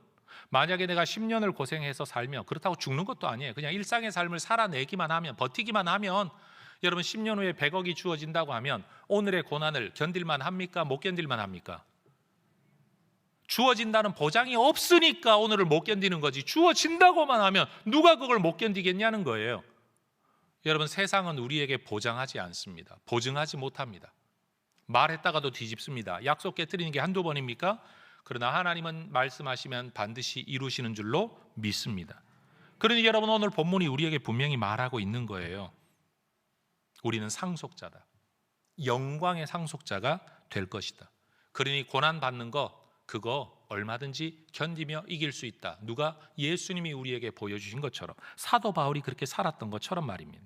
만약에 내가 10년을 고생해서 살면, 그렇다고 죽는 것도 아니에요. 그냥 일상의 삶을 살아내기만 하면, 버티기만 하면, 여러분 10년 후에 100억이 주어진다고 하면 오늘의 고난을 견딜만 합니까? 못 견딜만 합니까? 주어진다는 보장이 없으니까 오늘을 못 견디는 거지, 주어진다고만 하면 누가 그걸 못 견디겠냐는 거예요. 여러분, 세상은 우리에게 보장하지 않습니다. 보증하지 못합니다. 말했다가도 뒤집습니다. 약속 깨뜨리는 게 한두 번입니까? 그러나 하나님은 말씀하시면 반드시 이루시는 줄로 믿습니다. 그러니 여러분, 오늘 본문이 우리에게 분명히 말하고 있는 거예요. 우리는 상속자다. 영광의 상속자가 될 것이다. 그러니 고난받는 거, 그거 얼마든지 견디며 이길 수 있다. 누가? 예수님이 우리에게 보여주신 것처럼, 사도 바울이 그렇게 살았던 것처럼 말입니다.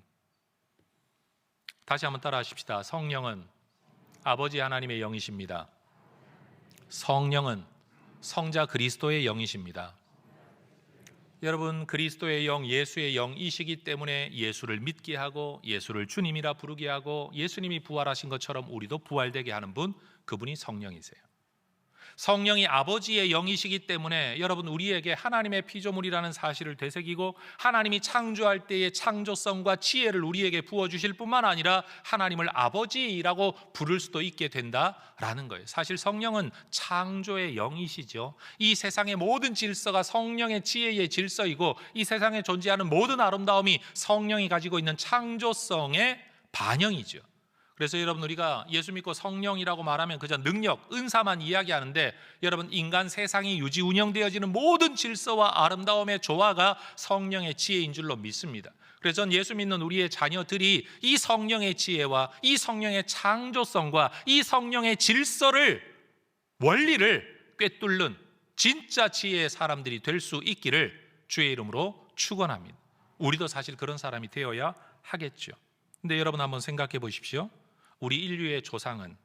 다시 한번 따라 하십시다. 성령은 아버지 하나님의 영이십니다. 성령은 성자 그리스도의 영이십니다. 여러분, 그리스도의 영, 예수의 영이시기 때문에 예수를 믿게 하고 예수를 주님이라 부르게 하고 예수님이 부활하신 것처럼 우리도 부활되게 하는 분, 그분이 성령이세요. 성령이 아버지의 영이시기 때문에 여러분, 우리에게 하나님의 피조물이라는 사실을 되새기고 하나님이 창조할 때의 창조성과 지혜를 우리에게 부어주실 뿐만 아니라 하나님을 아버지라고 부를 수도 있게 된다라는 거예요. 사실 성령은 창조의 영이시죠. 이 세상의 모든 질서가 성령의 지혜의 질서이고 이 세상에 존재하는 모든 아름다움이 성령이 가지고 있는 창조성의 반영이죠. 그래서 여러분, 우리가 예수 믿고 성령이라고 말하면 그저 능력, 은사만 이야기하는데 여러분, 인간 세상이 유지 운영되어지는 모든 질서와 아름다움의 조화가 성령의 지혜인 줄로 믿습니다. 그래서 전 예수 믿는 우리의 자녀들이 이 성령의 지혜와 이 성령의 창조성과 이 성령의 질서를, 원리를 꿰뚫는 진짜 지혜의 사람들이 될 수 있기를 주의 이름으로 축원합니다. 우리도 사실 그런 사람이 되어야 하겠죠. 근데 여러분, 한번 생각해 보십시오. 우리 인류의 조상은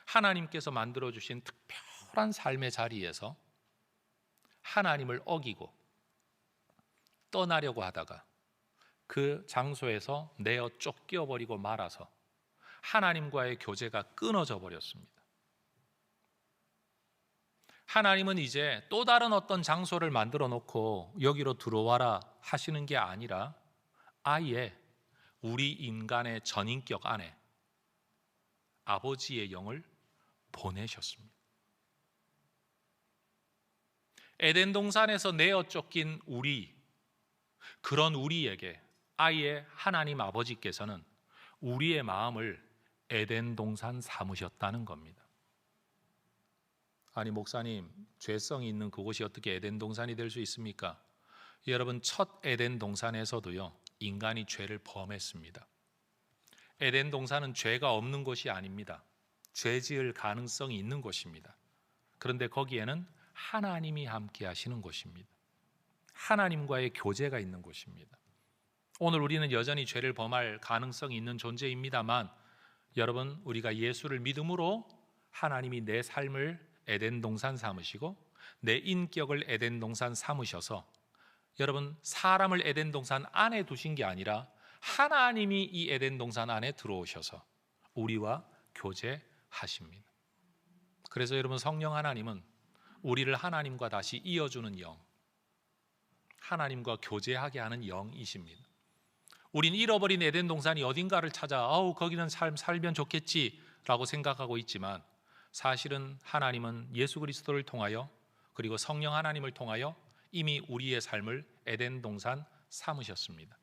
하나님께서 만들어주신 특별한 삶의 자리에서 하나님을 어기고 떠나려고 하다가 그 장소에서 내어 쫓겨버리고 말아서 하나님과의 교제가 끊어져 버렸습니다. 하나님은 이제 또 다른 어떤 장소를 만들어 놓고 여기로 들어와라 하시는 게 아니라 아예 우리 인간의 전인격 안에 아버지의 영을 보내셨습니다. 에덴 동산에서 내어 쫓긴 그런 우리에게 아예 하나님 아버지께서는 우리의 마음을 에덴 동산 삼으셨다는 겁니다. 아니, 목사님, 죄성이 있는 그곳이 어떻게 에덴 동산이 될 수 있습니까? 여러분, 첫 에덴 동산에서도요, 인간이 죄를 범했습니다. 에덴 동산은 죄가 없는 곳이 아닙니다. 죄 지을 가능성이 있는 곳입니다. 그런데 거기에는 하나님이 함께 하시는 곳입니다. 하나님과의 교제가 있는 곳입니다. 오늘 우리는 여전히 죄를 범할 가능성이 있는 존재입니다만 여러분, 우리가 예수를 믿음으로 하나님이 내 삶을 에덴 동산 삼으시고 내 인격을 에덴 동산 삼으셔서 여러분, 사람을 에덴 동산 안에 두신 게 아니라 하나님이 이 에덴 동산 안에 들어오셔서 우리와 교제하십니다. 그래서 여러분, 성령 하나님은 우리를 하나님과 다시 이어주는 영, 하나님과 교제하게 하는 영이십니다. 우린 잃어버린 에덴 동산이 어딘가를 찾아 거기는 살면 좋겠지라고 생각하고 있지만 사실은 하나님은 예수 그리스도를 통하여 그리고 성령 하나님을 통하여 이미 우리의 삶을 에덴 동산 삼으셨습니다.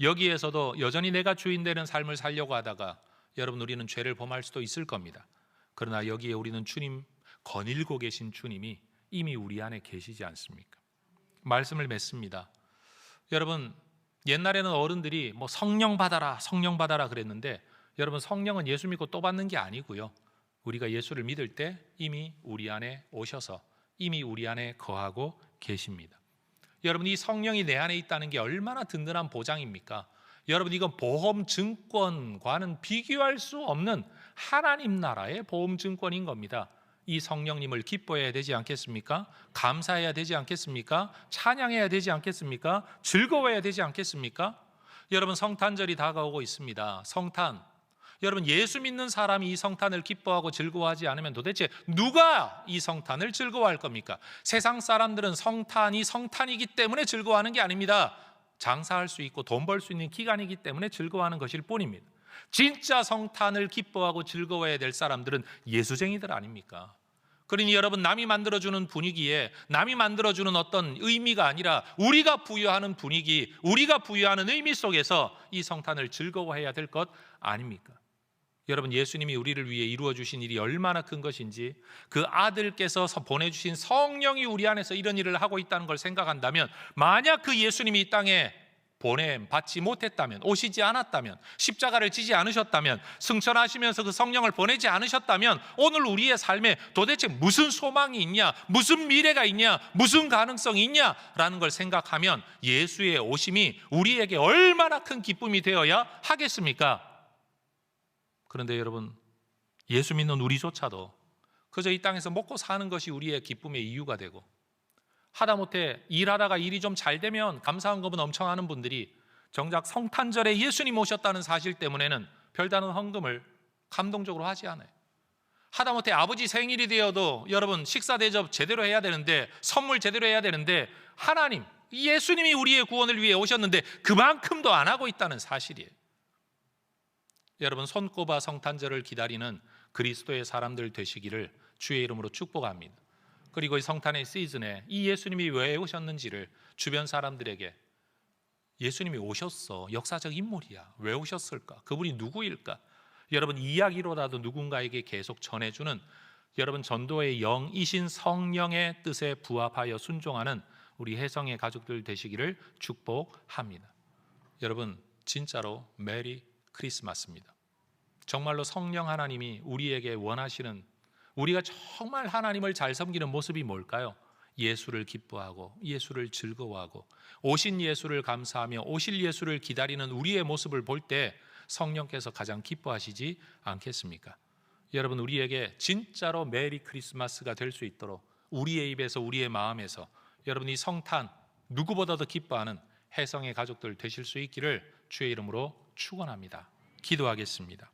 여기에서도 여전히 내가 주인 되는 삶을 살려고 하다가 여러분 우리는 죄를 범할 수도 있을 겁니다. 그러나 여기에 우리는 주님, 거닐고 계신 주님이 이미 우리 안에 계시지 않습니까? 말씀을 맺습니다. 여러분, 옛날에는 어른들이 뭐 성령 받아라 그랬는데, 여러분 성령은 예수 믿고 또 받는 게 아니고요, 우리가 예수를 믿을 때 이미 우리 안에 오셔서 이미 우리 안에 거하고 계십니다. 여러분, 이 성령이 내 안에 있다는 게 얼마나 든든한 보장입니까? 여러분, 이건 보험증권과는 비교할 수 없는 하나님 나라의 보험증권인 겁니다. 이 성령님을 기뻐해야 되지 않겠습니까? 감사해야 되지 않겠습니까? 찬양해야 되지 않겠습니까? 즐거워해야 되지 않겠습니까? 여러분, 성탄절이 다가오고 있습니다. 성탄, 여러분, 예수 믿는 사람이 이 성탄을 기뻐하고 즐거워하지 않으면 도대체 누가 이 성탄을 즐거워할 겁니까? 세상 사람들은 성탄이 성탄이기 때문에 즐거워하는 게 아닙니다. 장사할 수 있고 돈 벌 수 있는 기간이기 때문에 즐거워하는 것일 뿐입니다. 진짜 성탄을 기뻐하고 즐거워해야 될 사람들은 예수쟁이들 아닙니까? 그러니 여러분, 남이 만들어주는 분위기에, 남이 만들어주는 어떤 의미가 아니라 우리가 부여하는 분위기, 우리가 부여하는 의미 속에서 이 성탄을 즐거워해야 될 것 아닙니까? 여러분, 예수님이 우리를 위해 이루어 주신 일이 얼마나 큰 것인지, 그 아들께서 보내주신 성령이 우리 안에서 이런 일을 하고 있다는 걸 생각한다면, 만약 그 예수님이 이 땅에 보냄 받지 못했다면, 오시지 않았다면, 십자가를 지지 않으셨다면, 승천하시면서 그 성령을 보내지 않으셨다면, 오늘 우리의 삶에 도대체 무슨 소망이 있냐, 무슨 미래가 있냐, 무슨 가능성이 있냐라는 걸 생각하면 예수의 오심이 우리에게 얼마나 큰 기쁨이 되어야 하겠습니까? 그런데 여러분, 예수 믿는 우리조차도 그저 이 땅에서 먹고 사는 것이 우리의 기쁨의 이유가 되고, 하다못해 일하다가 일이 좀 잘 되면 감사한 것은 엄청 하는 분들이 정작 성탄절에 예수님 오셨다는 사실 때문에는 별다른 헌금을 감동적으로 하지 않아요. 하다못해 아버지 생일이 되어도 여러분, 식사 대접 제대로 해야 되는데, 선물 제대로 해야 되는데, 하나님, 예수님이 우리의 구원을 위해 오셨는데 그만큼도 안 하고 있다는 사실이에요. 여러분, 손꼽아 성탄절을 기다리는 그리스도의 사람들 되시기를 주의 이름으로 축복합니다. 그리고 이 성탄의 시즌에 이 예수님이 왜 오셨는지를 주변 사람들에게, 예수님이 오셨어, 역사적 인물이야, 왜 오셨을까, 그분이 누구일까, 여러분 이야기로라도 누군가에게 계속 전해주는, 여러분 전도의 영이신 성령의 뜻에 부합하여 순종하는 우리 혜성의 가족들 되시기를 축복합니다. 여러분, 진짜로 메리 크리스마스입니다. 정말로 성령 하나님이 우리에게 원하시는, 우리가 정말 하나님을 잘 섬기는 모습이 뭘까요? 예수를 기뻐하고 예수를 즐거워하고 오신 예수를 감사하며 오실 예수를 기다리는 우리의 모습을 볼 때 성령께서 가장 기뻐하시지 않겠습니까? 여러분, 우리에게 진짜로 메리 크리스마스가 될 수 있도록 우리의 입에서, 우리의 마음에서 여러분 이 성탄 누구보다도 기뻐하는 혜성의 가족들 되실 수 있기를 주의 이름으로 축원합니다. 기도하겠습니다.